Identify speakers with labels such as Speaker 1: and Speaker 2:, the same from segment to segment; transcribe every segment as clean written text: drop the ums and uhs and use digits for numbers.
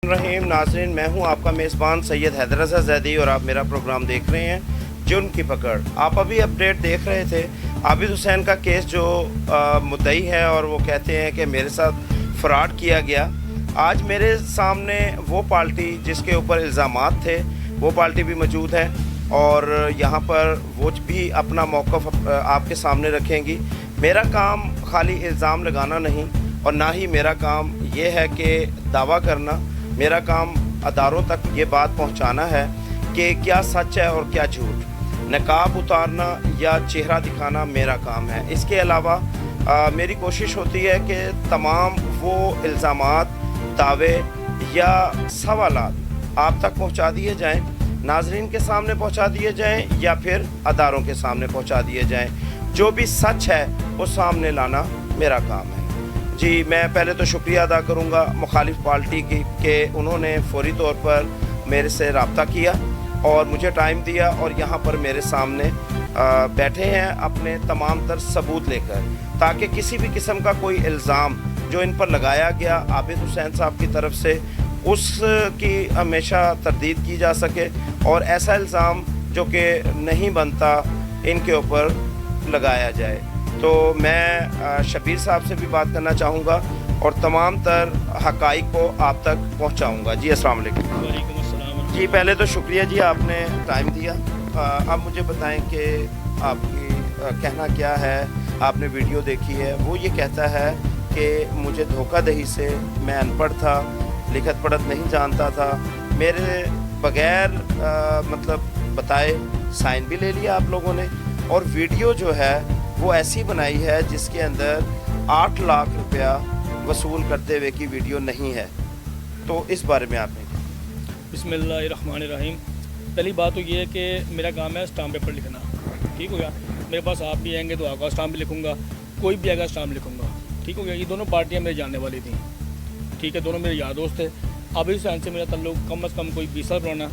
Speaker 1: रहीम नाज़रीन, मैं हूं आपका मेज़बान सैयद हैदर रज़ा ज़ैदी और आप मेरा प्रोग्राम देख रहे हैं जुर्म की पकड़। आप अभी अपडेट देख रहे थे आबिद हुसैन का केस जो मुद्दई है और वो कहते हैं कि मेरे साथ फ्रॉड किया गया। आज मेरे सामने वो पार्टी जिसके ऊपर इल्ज़ामात थे वो पार्टी भी मौजूद है और यहाँ पर वो भी अपना मौक़िफ़ आपके सामने रखेंगी। मेरा काम खाली इल्ज़ाम लगाना नहीं और ना ही मेरा काम ये है कि दावा करना। मेरा काम अदारों तक ये बात पहुंचाना है कि क्या सच है और क्या झूठ। नकाब उतारना या चेहरा दिखाना मेरा काम है। इसके अलावा मेरी कोशिश होती है कि तमाम वो इल्ज़ामात, दावे या सवालात आप तक पहुंचा दिए जाएं, नाज़रीन के सामने पहुंचा दिए जाएं या फिर अदारों के सामने पहुंचा दिए जाएं। जो भी सच है वो सामने लाना मेरा काम है। जी, मैं पहले तो शुक्रिया अदा करूंगा मुखालिफ पार्टी की कि उन्होंने फौरी तौर पर मेरे से रब्ता किया और मुझे टाइम दिया और यहाँ पर मेरे सामने बैठे हैं अपने तमाम तर सबूत लेकर, ताकि किसी भी किस्म का कोई इल्ज़ाम जो इन पर लगाया गया आबिद हुसैन साहब की तरफ से उसकी हमेशा तरदीद की जा सके और ऐसा इल्ज़ाम जो कि नहीं बनता इनके ऊपर लगाया जाए। तो मैं शबीर साहब से भी बात करना चाहूँगा और तमाम तर हक़ाइक़ को आप तक पहुँचाऊँगा। जी, अस्सलाम वालेकुम।
Speaker 2: वालेकुम अस्सलाम।
Speaker 1: जी, पहले तो शुक्रिया जी, आपने टाइम दिया। अब मुझे बताएं कि आपकी कहना क्या है। आपने वीडियो देखी है, वो ये कहता है कि मुझे धोखाधड़ी से, मैं अनपढ़ था, लिखत पढ़त नहीं जानता था, मेरे बग़ैर मतलब बताए साइन भी ले लिया आप लोगों ने और वीडियो जो है वो ऐसी बनाई है जिसके अंदर 8 लाख रुपया वसूल करते हुए की वीडियो नहीं है। तो इस बारे में आपने
Speaker 2: बिस्मिल्लाहिर्रहमानिर्रहीम। पहली बात तो ये है कि मेरा काम है स्टाम्प पेपर लिखना। ठीक हो गया। मेरे पास आप भी आएंगे तो आपका स्टाम्प भी लिखूँगा, कोई भी आएगा स्टाम्प लिखूँगा। ठीक हो गया। ये दोनों पार्टियाँ मेरे जानने वाली थी। ठीक है, दोनों मेरे यार दोस्त थे। आबिद हुसैन से मेरा ताल्लुक कम अज़ कम कोई 20 साल पुराना,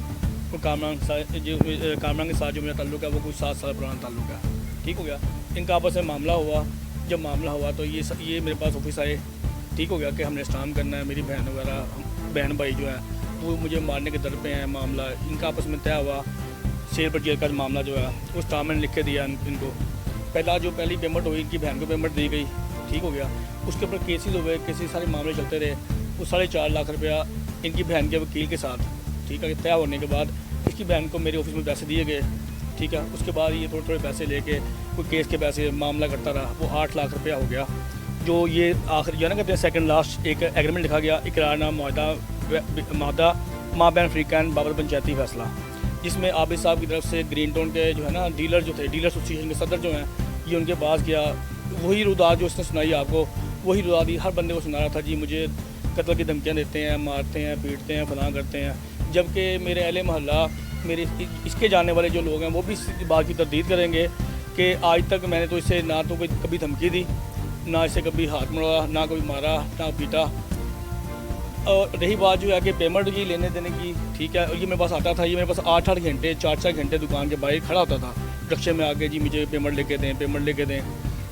Speaker 2: कोई कामरान के साथ जो मेरा ताल्लुक है वो कोई 7 साल पुराना ताल्लुक है। ठीक हो गया। इनका आपस में मामला हुआ। जब मामला हुआ तो ये मेरे पास ऑफिस आए। ठीक हो गया कि हमने स्टाम्प करना है। मेरी बहन वगैरह, बहन भाई जो है वो मुझे मारने के दर पे हैं। मामला इनका आपस में तय हुआ। शेर पर जेल का मामला जो है वो स्टाम्प मैंने लिख के दिया इनको। पहली पेमेंट हुई इनकी बहन को पेमेंट दी गई। ठीक हो गया। उसके ऊपर केसेस हुए, केसेस सारे मामले चलते रहे। वो 4.5 लाख रुपया इनकी बहन के वकील के साथ, ठीक है, तय होने के बाद इसकी बहन को मेरे ऑफिस में पैसे दिए गए। ठीक है। उसके बाद ये थोड़े थोड़े पैसे लेके कोई केस के पैसे मामला करता रहा। वो 8 लाख रुपया हो गया। जो ये आखिर जो है ना कहते हैं सेकंड लास्ट एक एग्रीमेंट लिखा गया, इकरारनामा माहदा माँ बहन फ्रीकैन बाबर पंचायती फैसला, जिसमें आबिद साहब की तरफ से ग्रीन टाउन के जो है ना डीलर जो थे, डीलर एसोसिएशन के सदर जो हैं, ये उनके पास गया। वही रुदात जो उसने सुनाई आपको, वही रुदात ही हर बंदे को सुना रहा था। जी मुझे कत्ल की धमकियाँ देते हैं, मारते हैं, पीटते हैं, फलां करते हैं। जबकि मेरे अहले मोहल्ला, मेरे इसके जानने वाले जो लोग हैं वो भी इस बात की तरदीद करेंगे कि आज तक मैंने तो इससे ना तो कभी धमकी दी, ना इसे कभी हाथ मुड़ा, ना कभी मारा, ना पीटा। और रही बात जो है कि पेमेंट की लेने देने की, ठीक है, ये मेरे पास आता था। ये मेरे पास 8-8 घंटे 4-4 घंटे दुकान के बाहर खड़ा होता था रक्शे में आके। जी मुझे पेमेंट लेके दें, पेमेंट लेके दें।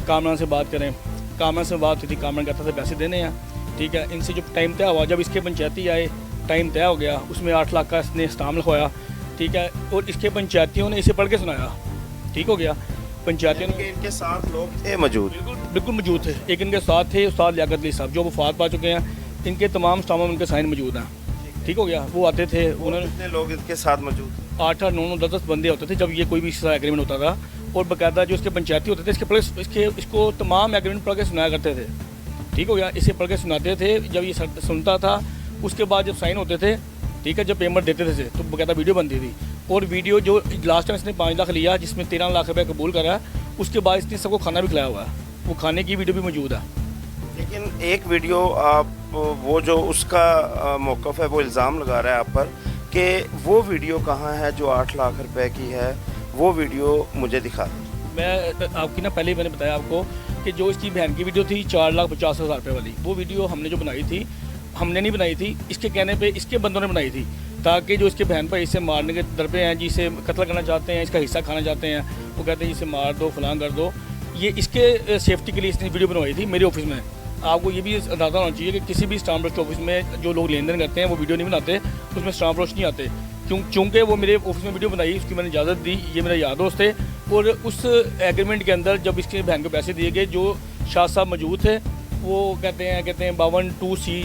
Speaker 2: कामरान से बात करें, कामरान से बात हुई थी, कामरान कहता था पैसे देने हैं। ठीक है। इनसे जो टाइम तय हुआ, जब इसके पंचायती आए, टाइम तय हो गया, उसमें 8 लाख का इसने स्टाम्प लिखवाया। ठीक है। और इसके पंचायतियों ने इसे पढ़ के सुनाया। ठीक हो गया। पंचायतियों ने,
Speaker 1: इनके साथ लोग थे मौजूद,
Speaker 2: बिल्कुल मौजूद थे। एक इनके साथ थे उस्ताद लियाकत अली साहब जो वफात पा चुके हैं। इनके तमाम स्टाम्प उनके साइन मौजूद हैं। ठीक हो गया। वो आते थे। उन्होंने
Speaker 1: कितने लोग इनके साथ मौजूद?
Speaker 2: 8-8, 9-9, 10-10 बंदे होते थे जब ये कोई भी एग्रीमेंट होता था। और बाकायदा जो इसके पंचायती होते थे इसको तमाम एग्रीमेंट पढ़ के सुनाया करते थे। ठीक हो गया। इसे पढ़ के सुनाते थे। जब ये सुनता था उसके बाद जब साइन होते थे, ठीक है, जब पेमेंट देते थे तो बाकायदा वीडियो बनती थी। और वीडियो जो लास्ट टाइम इसने 5 लाख लिया, जिसमें 13 लाख रुपये कबूल करा है, उसके बाद इसने सबको खाना भी खिलाया हुआ है। वो खाने की वीडियो भी मौजूद है।
Speaker 1: लेकिन एक वीडियो आप वो जो उसका मौक़िफ़ है वो इल्ज़ाम लगा रहा है आप पर कि वो वीडियो कहाँ है जो 8 लाख रुपए की है, वो वीडियो मुझे दिखा दें।
Speaker 2: मैं आपकी ना पहले ही मैंने बताया आपको कि जो इसकी बहन की वीडियो थी 4,50,000 रुपये वाली, वो वीडियो हमने जो बनाई थी, हमने नहीं बनाई थी, इसके कहने पे इसके बंदों ने बनाई थी, ताकि जो इसके बहन भाई इसे मारने के दर पे हैं, जिसे कत्ल करना चाहते हैं, इसका हिस्सा खाना चाहते हैं, वो कहते हैं इसे मार दो, फलां कर दो। ये इसके सेफ्टी के लिए इसने वीडियो बनवाई थी मेरे ऑफिस में, आपको ये भी अंदाज़ा होना चाहिए कि किसी भी स्टाम्प पोस्ट ऑफिस में जो लोग लेन देन करते हैं वो वीडियो नहीं बनाते, उसमें स्टाम्प पोस्ट नहीं आते। चूँकि वो मेरे ऑफिस में वीडियो बनाई, उसकी मैंने इजाज़त दी, ये मेरा यार दोस्त थे। और उस एग्रीमेंट के अंदर जब इसके बहन को पैसे दिए गए, जो शाह साहब मौजूद थे, वो कहते हैं 52C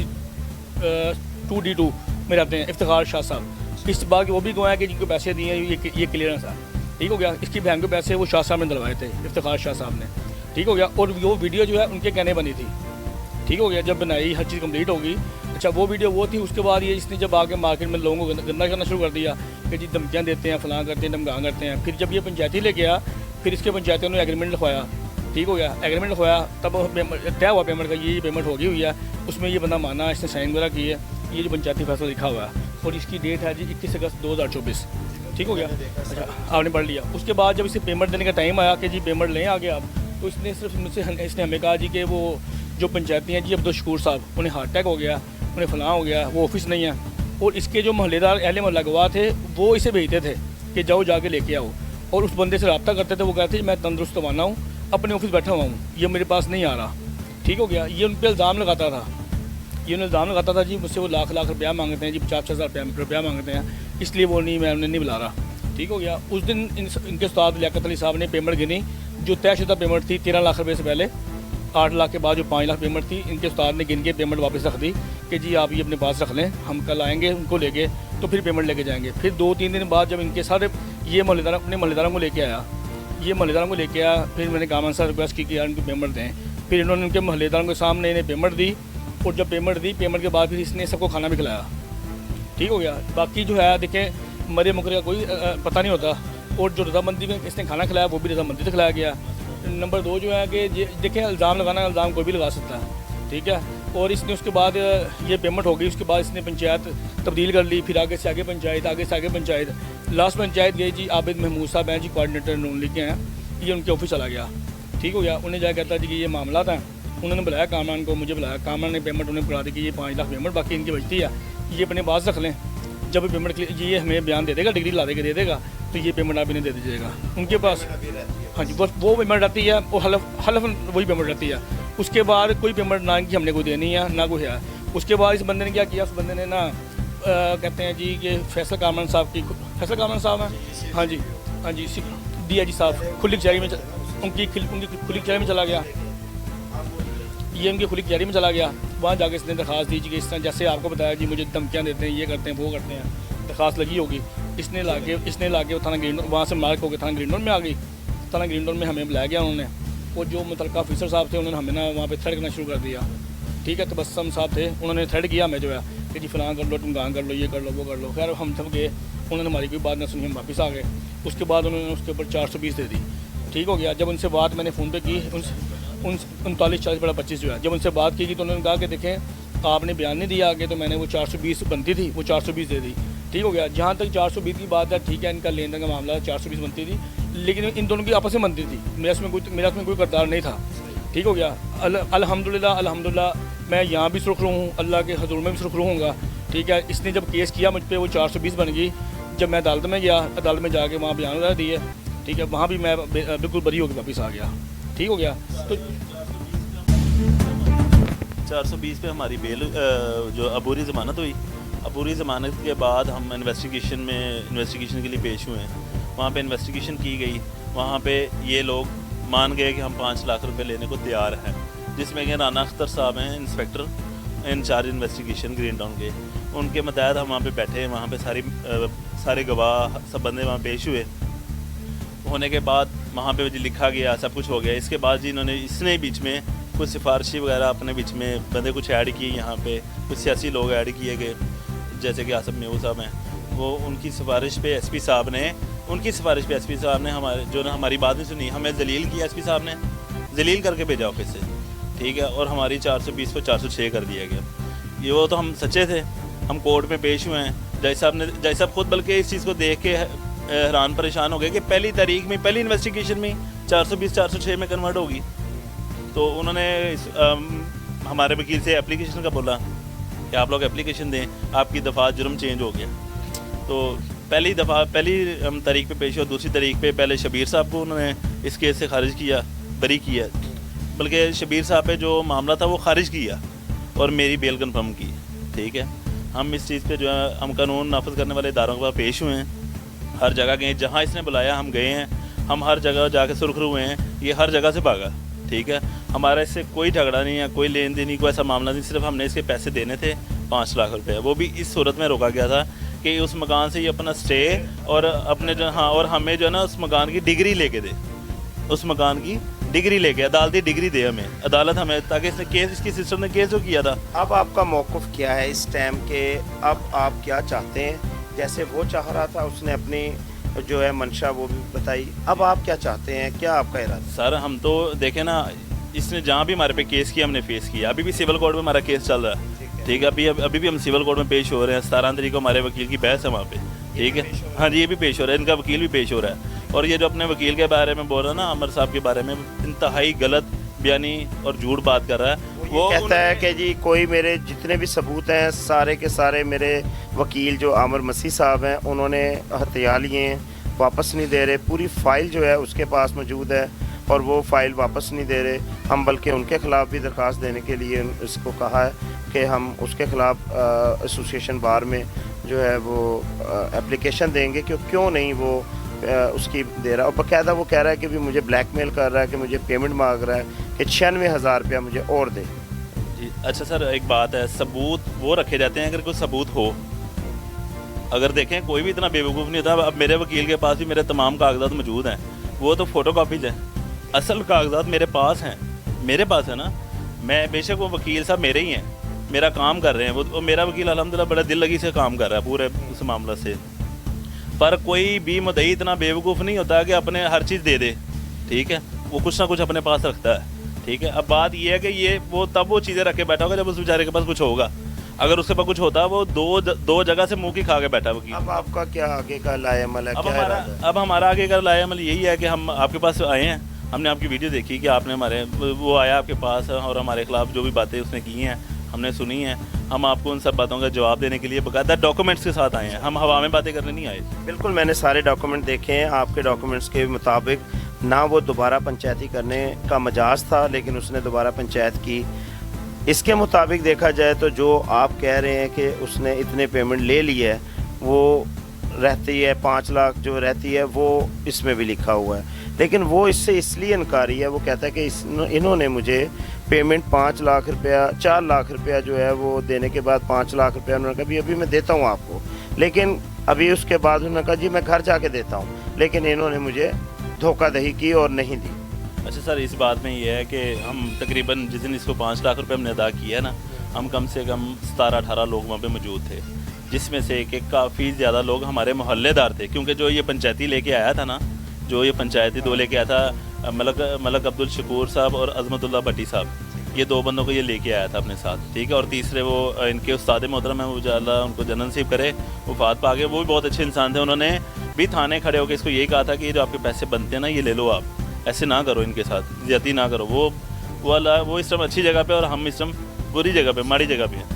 Speaker 2: 2D2 में रहते हैं, इफ्तिखार शाह साहब। इस बात वो भी गवाह कि जिनको पैसे दिए हैं ये क्लियरेंस है, ठीक हो गया। इसकी बहन को पैसे वो शाह साहब ने दिलवाए थे, इफ्तिखार शाह साहब ने, ठीक हो गया। और वो वीडियो जो है उनके कहने बनी थी, ठीक हो गया। जब बनाई हर चीज़ कंप्लीट होगी, अच्छा वो वीडियो वो थी। उसके बाद ये इसने जब आके मार्केट में लोगों को गंदा करना शुरू कर दिया कि जी धमकियाँ देते हैं, फलां करते हैं, धमकां करते हैं। फिर जब ये पंचायती लेके आया, फिर इसके पंचायतियों ने एग्रीमेंट लिखवाया, ठीक हो गया। एग्रीमेंट लिखवाया तब तय हुआ पेमेंट का, ये पेमेंट हो गई हुई है, उसमें ये बंदा माना, इसने साइन वगैरह की है, ये जो पंचायती फैसला लिखा हुआ है। और इसकी डेट है जी 21 अगस्त 2024, ठीक हो गया। अच्छा आपने पढ़ लिया। उसके बाद जब इसे पेमेंट देने का टाइम आया कि जी पेमेंट लें आगे आप, तो इसने सिर्फ मुझसे इसने हमें कहा जी कि वो जो पंचायती हैं जी अब्दुल शकूर साहब, उन्हें हार्ट अटैक हो गया, उन्हें फलां हो गया, वो ऑफिस नहीं है। और इसके जो मोहल्लेदार अहले मोहल्ला गवाह थे, वो इसे भेजते थे कि जाओ जाके लेके आओ। और उस बंदे से रब्ता करते थे, वो कहते थे मैं तंदुरुस्त वाना हूँ, अपने ऑफिस बैठा हुआ हूँ, ये मेरे पास नहीं आ रहा, ठीक हो गया। ये उन पर इल्ज़ाम लगाता था, ये उन्हें इल्ज़ाम लगाता था जी मुझसे वो लाख रुपया मांगते हैं जी, 50-50 हज़ार रुपया मांगते हैं, इसलिए वो नहीं, मैं उन्हें नहीं बुला रहा, ठीक हो गया। उस दिन इनके उस्ताद लियाकत अली साहब ने पेमेंट गिनी, जो तयशुदा पेमेंट थी 13 लाख रुपये से पहले, 8 लाख के बाद जो 5 लाख पेमेंट थी, इनके उस्ताद ने गिन के पेमेंट वापस रख दी कि जी आप ये अपने पास रख लें, हम कल आएंगे उनको लेके तो फिर पेमेंट लेके जाएंगे। फिर 2-3 दिन बाद जब इनके सारे ये मोहल्लेदार अपने मोहल्लेदारों को लेके आया, ये मोहल्लेदारों को लेके आया, फिर मैंने कामन साहब रिक्वेस्ट की कि यार इनको पेमेंट दें। फिर इन्होंने उनके मोहल्लेदारों के सामने इन्हें पेमेंट दी, और जब पेमेंट दी, पेमेंट के बाद फिर इसने सबको खाना भी खिलाया, ठीक हो गया। बाकी जो है देखें मरे मुकरे का कोई पता नहीं होता, और जो रजामंदी में इसने खाना खिलाया वो भी रजामंदी से खिलाया गया। नंबर 2 जो है कि देखें इल्ज़ाम लगाना, इल्ज़ाम कोई भी लगा सकता है, ठीक है। और इसने उसके बाद ये पेमेंट हो गई, उसके बाद इसने पंचायत तब्दील कर ली, फिर आगे से आगे पंचायत, आगे से आगे पंचायत, लास्ट पंचायत गई जी आबिद महमूद साहब हैं जी, कोऑर्डिनेटर नून लीग के हैं, ये उनके ऑफिस चला गया, ठीक हो गया। उन्हें जाकर कहता जी कि ये मामला था, उन्होंने बुलाया कामरान को, मुझे बुलाया, कामरान ने पेमेंट उन्हें करा दी कि ये 5 लाख पेमेंट बाकी इनकी बचती है, ये अपने पास रख लें, जब पेमेंट ये हमें बयान दे देगा, डिग्री ला दे देगा, तो ये पेमेंट आप इन्हें दे दीजिएगा उनके पास। हाँ जी, बस वो पेमेंट रहती है, वो हलफ वही पेमेंट रहती है। उसके बाद कोई पेमेंट ना कि हमने कोई देनी है ना कोई है। उसके बाद इस बंदे ने क्या किया, उस बंदे ने ना कहते हैं जी कि फैसल कामरान साहब की, फैसल कामरान साहब हैं, हाँ जी, हाँ जी, DIG साहब खुली कचहरी में, उनकी खुली कचहरी में चला गया, ये उनकी खुली कचहरी में चला गया। वहाँ जाके इसने दरख्वास्त दी कि इस तरह जैसे आपको बताया जी मुझे धमकियाँ देते हैं, ये करते हैं, वो करते हैं, दरख्वास्त लगी होगी। इसने लाके थाना ग्रीन रोड, वहाँ से मार्क होकर थाना ग्रीन रोड में आ गई। थाना ग्रीन रोड में हमें बुलाया गया उन्होंने, और जो मुतलका ऑफिसर साहब थे उन्होंने हमें ना वहाँ पे थ्रेड करना शुरू कर दिया, ठीक है। तबस्सुम साहब थे, उन्होंने थ्रेड किया हमें जो है कि जी फलां कर लो, तुम गां कर लो, ये कर लो, वो कर लो। खैर हम सब गए, उन्होंने हमारी कोई बात ना सुनी, हम वापस आ गए। उसके बाद उन्होंने उसके ऊपर 420 दे दी, ठीक हो गया। जब उनसे बात मैंने फ़ोन पे की, 39-40-25 जो है, जब उनसे बात की तो उन्होंने कहा कि देखें आपने बयान नहीं दिया आगे, तो मैंने वो 420 बनती थी, वो 420 दे दी, ठीक हो गया। जहाँ तक 420 की बात है, ठीक है, इनका लेन देन का मामला 420 बनती थी, लेकिन इन दोनों की आपस में बनती थी, मेरा इसमें कोई किरदार नहीं था, ठीक हो गया। अल्हम्दुलिल्लाह मैं यहाँ भी सुरखरू हूँ, अल्लाह के हजूर में भी सुरखरू हूँगा, ठीक है। इसने जब केस किया मुझ पर, वो 420 बन गई। जब मैं अदालत में गया, अदालत में जाके वहाँ बयान वगैरह दिए, ठीक है, वहाँ भी मैं बिल्कुल बरी होकर वापस आ गया, ठीक हो गया। तो
Speaker 3: 420 पे हमारी बेल जो अबूरी ज़मानत हुई, अबूरी ज़मानत के बाद हम इन्वेस्टिगेशन के लिए पेश हुए हैं। वहाँ पे इन्वेस्टिगेशन की गई, वहाँ पे ये लोग मान गए कि हम 5 लाख रुपए लेने को तैयार हैं, जिसमें कि राना अख्तर साहब हैं inspector in charge investigation Green Town के, उनके मतहत हम वहाँ पे बैठे, वहाँ पे सारे गवाह सब बंदे वहाँ पेश हुए। होने के बाद वहाँ पे जी लिखा गया, सब कुछ हो गया। इसके बाद जी इसने बीच में कुछ सिफारिशी वगैरह अपने बीच में बंदे कुछ ऐड किए, यहाँ पे कुछ सियासी लोग ऐड किए गए, जैसे कि आसफ मेहू साहब हैं, वो उनकी सिफारिश पे एसपी साहब ने हमारी बात नहीं सुनी, हमें जलील किया एसपी साहब ने, जलील करके भेजा ऑफिस से, ठीक है। और हमारी 420 को 406 कर दिया गया। ये वो तो हम सच्चे थे, हम कोर्ट में पेश हुए हैं। जज साहब खुद बल्कि इस चीज़ को देख के हैरान परेशान हो गए कि पहली तारीख में, पहली इन्वेस्टिगेशन में 420 406 में कन्वर्ट होगी। तो उन्होंने हमारे वकील से एप्लीकेशन का बोला कि आप लोग एप्लीकेशन दें, आपकी दफ़ा जुर्म चेंज हो गया। तो पहली तारीख पे पेश हुआ, दूसरी तारीख पे पहले शबीर साहब को उन्होंने इस केस से खारिज किया, बरी किया, बल्कि शबीर साहब पे जो मामला था वो खारिज किया और मेरी बेल कंफर्म की, ठीक है। हम इस चीज़ पे जो है हम कानून नाफिज करने वाले इदारों के पास पेश हुए हैं, हर जगह गए, जहाँ इसने बुलाया हम गए हैं, हम हर जगह जाके सुरखरू हुए हैं, ये हर जगह से भागा, ठीक है। हमारा इससे कोई झगड़ा नहीं है, कोई लेन देन नहीं, कोई ऐसा मामला नहीं, सिर्फ हमने इसके पैसे देने थे 5 लाख रुपए, वो भी इस सूरत में रोका गया था कि उस मकान से ये अपना स्टे और अपने जो हाँ और हमें जो है ना उस मकान की डिग्री लेके दे, उस मकान की डिग्री लेके अदालती डिग्री दे हमें, अदालत हमें, ताकि इसने केस, इसकी सिस्टम ने केस जो किया था।
Speaker 1: अब आपका मौक़िफ़ क्या है इस टाइम के, अब आप क्या चाहते हैं? जैसे वो चाह रहा था, उसने अपनी जो है मंशा वो भी बताई, अब आप क्या चाहते हैं, क्या आपका इरादा?
Speaker 3: सर हम तो देखें ना, इसने जहाँ भी हमारे पे केस किया हमने फेस किया, अभी भी सिविल कोर्ट में हमारा केस चल रहा है, ठीक है। अभी भी हम सिविल कोर्ट में पेश हो रहे हैं, 17 तारीख को हमारे वकील की बहस है वहाँ पे, ठीक है। हाँ जी, ये भी पेश हो रहा है, इनका वकील भी पेश हो रहा है। और ये जो अपने वकील के बारे में बोल रहा है ना, अमर साहब के बारे में, इंतहाई गलत बयानी और झूठ बात कर रहा है।
Speaker 1: वो कहता है कि जी कोई मेरे जितने भी सबूत हैं सारे के सारे मेरे वकील जो आमिर मसीह साहब हैं उन्होंने हथिया लिए हैं, वापस नहीं दे रहे, पूरी फ़ाइल जो है उसके पास मौजूद है और वो फ़ाइल वापस नहीं दे रहे। हम बल्कि उनके ख़िलाफ़ भी दरख्वास्त देने के लिए इसको कहा है कि हम उसके ख़िलाफ़ एसोसिएशन बार में जो है वो एप्लीकेशन देंगे कि क्यों नहीं वो उसकी दे रहा है। और बाकायदा वो कह रहा है कि भी मुझे ब्लैकमेल कर रहा है, कि मुझे पेमेंट मांग रहा है कि 96,000 रुपया मुझे और दे।
Speaker 3: जी अच्छा सर, एक बात है, सबूत वो रखे जाते हैं अगर कोई सबूत हो। अगर देखें कोई भी इतना बेवकूफ़ नहीं होता। अब मेरे वकील के पास भी मेरे तमाम कागजात मौजूद हैं, वो तो फ़ोटो कापीज हैं, असल कागजात मेरे पास हैं, मेरे पास है ना। मैं बेशक वो वकील साहब मेरे ही हैं, मेरा काम कर रहे हैं वो मेरा वकील अल्हम्दुलिल्लाह बड़ा दिल लगी से काम कर रहा है पूरे उस मामला से। पर कोई भी मुद्दई इतना बेवकूफ़ नहीं होता कि अपने हर चीज़ दे दे, ठीक है। वो कुछ ना कुछ अपने पास रखता है, ठीक है। अब बात ये है कि ये वो तब वो चीज़ें रख के बैठा होगा जब उस बेचारे के पास कुछ होगा। अगर उसके पास कुछ होता वो दो जगह से मुँह की खा के बैठा वकील।
Speaker 1: अब आपका क्या आगे का लाएमल है?
Speaker 3: अब हमारा आगे का लाएमल यही है कि हम आपके पास आए हैं, हमने आपकी वीडियो देखी कि आपने हमारे वो आया आपके पास और हमारे खिलाफ जो भी बातें उसने की हैं हमने सुनी हैं। हम आपको उन सब बातों का जवाब देने के लिए बाकायदा डॉक्यूमेंट्स के साथ आए हैं, हम हवा में बातें करने नहीं आए।
Speaker 1: बिल्कुल, मैंने सारे डॉक्यूमेंट देखे हैं। आपके डॉक्यूमेंट्स के मुताबिक ना वो दोबारा पंचायती करने का मजाज था, लेकिन उसने दोबारा पंचायत की। इसके मुताबिक देखा जाए तो जो आप कह रहे हैं कि उसने इतने पेमेंट ले ली है, वो रहती है 5 लाख जो रहती है वो इसमें भी लिखा हुआ है, लेकिन वो इससे इसलिए इनकारी है। वो कहता है कि इन्होंने मुझे पेमेंट 5 लाख रुपया 4 लाख रुपया जो है वो देने के बाद 5 लाख रुपया उन्होंने कहा अभी मैं देता हूँ आपको, लेकिन अभी उसके बाद उन्होंने कहा जी मैं घर जाके देता हूँ, लेकिन इन्होंने मुझे धोखाधड़ी की और नहीं दी।
Speaker 3: अच्छा सर, इस बात में ये है कि हम तकरीबन जिस दिन इसको 5 लाख रुपए हमने अदा किया है ना, हम कम से कम 17-18 लोग वहाँ पे मौजूद थे, जिसमें से कि काफ़ी ज़्यादा लोग हमारे मोहल्लेदार थे। क्योंकि जो ये पंचायती लेके आया था ना, जो ये पंचायती 2 लेके आया था, मलक अब्दुल शकूर साहब और अजमतुल्लाह भट्टी साहब, ये 2 बंदों को ये लेके आया था अपने साथ, ठीक है। और तीसरे वो इनके उस्ताद मोहतरम है, वो अल्लाह उनको जन्नत नसीब करे, वफ़ात पा गए, वो भी बहुत अच्छे इंसान थे। उन्होंने भी थाने खड़े होकर इसको यही कहा था कि जो आपके पैसे बनते हैं ना ये ले लो, आप ऐसे ना करो, इनके साथ ज्यादती ना करो। वो इस टाइम अच्छी जगह पे और हम इस टाइम बुरी जगह पे, माड़ी जगह पे हैं।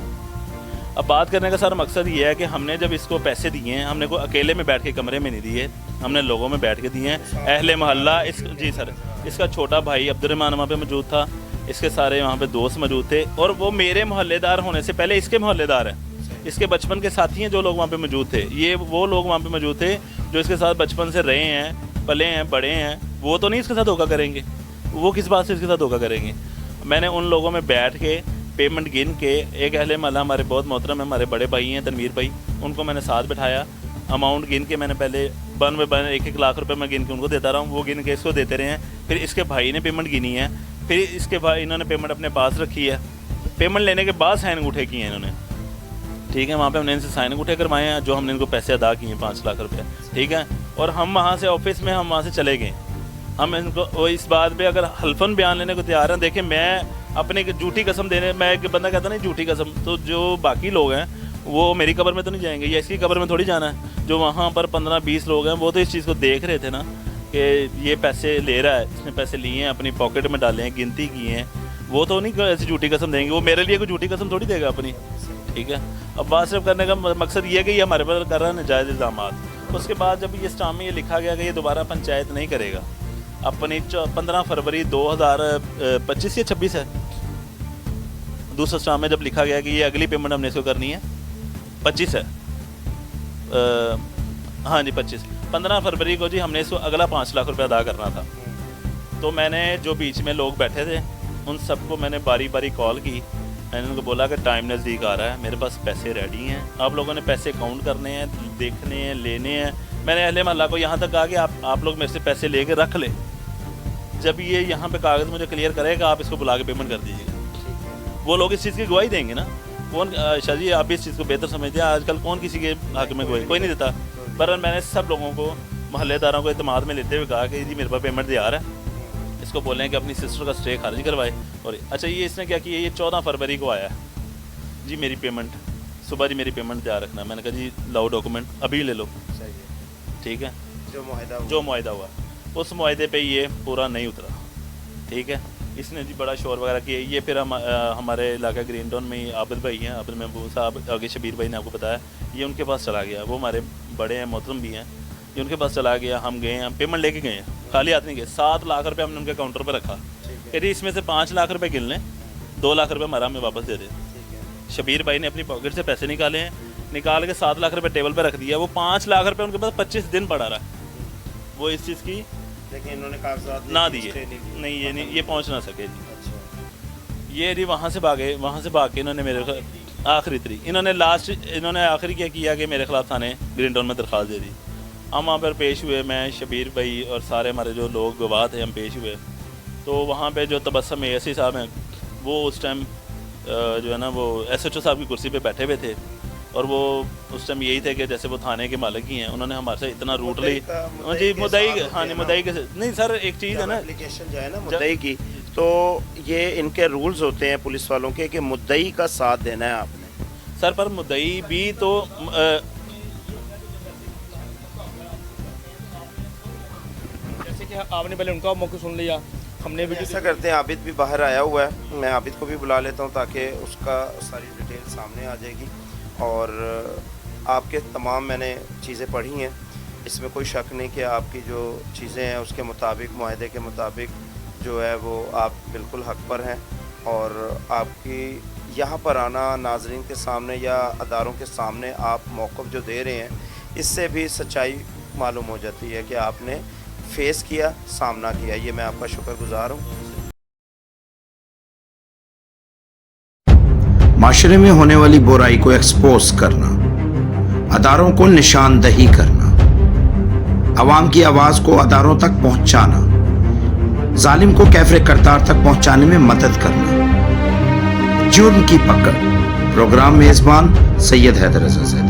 Speaker 3: अब बात करने का सारा मकसद ये है कि हमने जब इसको पैसे दिए हैं, हमने को अकेले में बैठ के कमरे में नहीं दिए, हमने लोगों में बैठ के दिए हैं। अहले मोहल्ला जी सर, इसका छोटा भाई अब्दुर्रहमान वहाँ पे मौजूद था, इसके सारे वहाँ पे दोस्त मौजूद थे, और वो मेरे मोहल्लेदार होने से पहले इसके मोहल्लेदार हैं, इसके बचपन के साथी हैं जो लोग वहाँ पे मौजूद थे। ये वो लोग वहाँ पे मौजूद थे जो इसके साथ बचपन से रहे हैं, पले हैं, बड़े हैं। वो तो नहीं इसके साथ धोखा करेंगे, वो किस बात से इसके साथ धोखा करेंगे। मैंने उन लोगों में बैठ के पेमेंट गिन के, एक अहले महल्ला हमारे बहुत मोहतरम है, हमारे बड़े भाई हैं तनवीर भाई, उनको मैंने साथ बिठाया, अमाउंट गिन के मैंने पहले 1 लाख रुपए मैं गिन के उनको देता रहा हूँ, वो गिन के इसको देते रहे हैं। फिर इसके भाई ने पेमेंट गिनी है, फिर इसके भाई इन्होंने पेमेंट अपने पास रखी है, पेमेंट लेने के बाद साइन अंगूठे किए हैं इन्होंने, ठीक है। वहाँ पे हमने इनसे साइन अंगूठे करवाए हैं, जो हमने इनको पैसे अदा किए हैं 5 लाख रुपये, ठीक है। और हम वहाँ से ऑफिस में हम वहाँ से चले गए। हम इनको इस बात पे अगर हल्फन बयान लेने को तैयार हैं। देखिए, मैं अपने झूठी कसम देने, मैं एक बंदा कहता नहीं झूठी कसम, तो जो बाकी लोग हैं वो मेरी कब्र में तो नहीं जाएंगे, या इसकी कब्र में थोड़ी जाना है। जो वहाँ पर 15-20 लोग हैं वो तो इस चीज़ को देख रहे थे ना कि ये पैसे ले रहा है, इसने पैसे लिए हैं, अपनी पॉकेट में डाले हैं, गिनती की हैं, वो तो नहीं ऐसी झूठी कसम देंगे। वो मेरे लिए कोई झूठी कसम थोड़ी देगा अपनी, ठीक है। अब बात सिर्फ करने का मकसद ये है कि ये हमारे पर कर रहा है नाजायज़ इल्ज़ामात। उसके बाद जब ये स्टाम में ये लिखा गया कि ये दोबारा पंचायत नहीं करेगा, अपनी 15 फरवरी 2025 या 26 है दूसरा स्टाम्प में जब लिखा गया कि ये अगली पेमेंट हमने इसको करनी है 25 है हाँ जी 15 फरवरी को जी हमने इसको अगला 5 लाख रुपए अदा करना था। तो मैंने जो बीच में लोग बैठे थे उन सबको मैंने बारी बारी कॉल की, मैंने उनको बोला कि टाइम नज़दीक आ रहा है, मेरे पास पैसे रेडी हैं, आप लोगों ने पैसे काउंट करने हैं, देखने हैं, लेने हैं। मैंने अहले महल्ला को यहाँ तक कहा कि आप लोग मेरे से पैसे लेके रख लें, जब ये यहाँ पे कागज़ मुझे क्लियर करेगा आप इसको बुला के पेमेंट कर दीजिएगा। वो लोग इस चीज़ की गवाही देंगे ना। कौन शाह जी आप भी इस चीज़ को बेहतर समझते हैं, आजकल कौन किसी के हक में गवाही कोई नहीं देता। पर मैंने सब लोगों को महल्लेदारों को इत्मीनान में लेते हुए कहा कि जी मेरे पास पेमेंट तैयार है, इसको बोलें कि अपनी सिस्टर का स्टे खारिज करवाए। और अच्छा ये इसने क्या किया, ये 14 फरवरी को आया जी मेरी पेमेंट सुबह जी मेरी पेमेंट तैयार रखना। मैंने कहा जी लाओ डॉक्यूमेंट अभी ले लो,
Speaker 1: सही है,
Speaker 3: ठीक है।
Speaker 1: जो
Speaker 3: मुआहिदा हुआ उस मुआहिदे पे ये पूरा नहीं उतरा, ठीक है। इसने जी बड़ा शोर वगैरह किया। ये फिर हमारे इलाका ग्रीन टाउन में ही आबिद भाई हैं, आबिद महबूब साहब, आगे शबीर भाई ने आपको बताया, ये उनके पास चला गया। वो हमारे बड़े हैं, मोहतरम भी हैं, ये उनके पास चला गया। हम गए हैं, पेमेंट लेके गए हैं, खाली हाथ नहीं गए। 7 लाख रुपये हमने उनके काउंटर पर रखा, कहते इसमें से 5 लाख रुपये गिन लें, 2 लाख रुपये हमारा हमें वापस दे दें। शबीर भाई ने अपनी पॉकेट से पैसे निकाले हैं, निकाल के 7 लाख रुपये टेबल पर रख दिया। वो 5 लाख रुपये उनके पास 25 दिन पड़ा रहा है। वो इस चीज़ की
Speaker 1: लेकिन इन्होंने कागजात
Speaker 3: ना दिए, नहीं ये पहुंच ना सके जी। अच्छा। ये जी वहाँ से भाग के इन्होंने मेरे आखिरी तरीक इन्होंने आखिरी क्या किया कि मेरे खिलाफ थाने ग्रीन टाउन में दरख्वास्त दे दी। हम वहाँ पर पेश हुए, मैं शबीर भाई और सारे हमारे जो लोग गवाह थे, हम पेश हुए। तो वहाँ पे जो तबस्सुम एएसआई साहब हैं वो उस टाइम जो है ना वो एसएचओ साहब की कुर्सी पे बैठे हुए थे, और वो उस टाइम यही थे कि जैसे वो थाने के मालिक ही हैं। उन्होंने हमारे से इतना रूटली जी मुद्दई के नहीं सर, एक चीज़ है ना
Speaker 1: एप्लीकेशन जो है ना मुद्दई की, तो ये इनके रूल्स होते हैं पुलिस वालों के कि मुद्दई का साथ देना है आपने।
Speaker 3: सर पर मुद्दई भी तो
Speaker 2: जैसे कि आपने पहले उनका मौका सुन लिया, हमने भी
Speaker 1: ऐसा करते हैं, आबिद भी बाहर आया हुआ है, मैं आबिद को भी बुला लेता हूँ ताकि उसका सारी डिटेल सामने आ जाएगी। और आपके तमाम मैंने चीज़ें पढ़ी हैं, इसमें कोई शक नहीं कि आपकी जो चीज़ें हैं उसके मुताबिक, मुआहदे के मुताबिक जो है वो आप बिल्कुल हक पर हैं। और आपकी यहाँ पर आना नाजरीन के सामने या अदारों के सामने आप मौक़िफ़ जो दे रहे हैं, इससे भी सच्चाई मालूम हो जाती है कि आपने फेस किया, सामना किया। ये मैं आपका शुक्रगुजार हूँ।
Speaker 4: माशरे में होने वाली बुराई को एक्सपोज करना, अदारों को निशानदही करना, अवाम की आवाज़ को अदारों तक पहुँचाना, जालिम को कैफरे करतार तक पहुँचाने में मदद करना। जुर्म की पकड़, प्रोग्राम मेज़बान सैयद हैदर रज़ा ज़ैदी।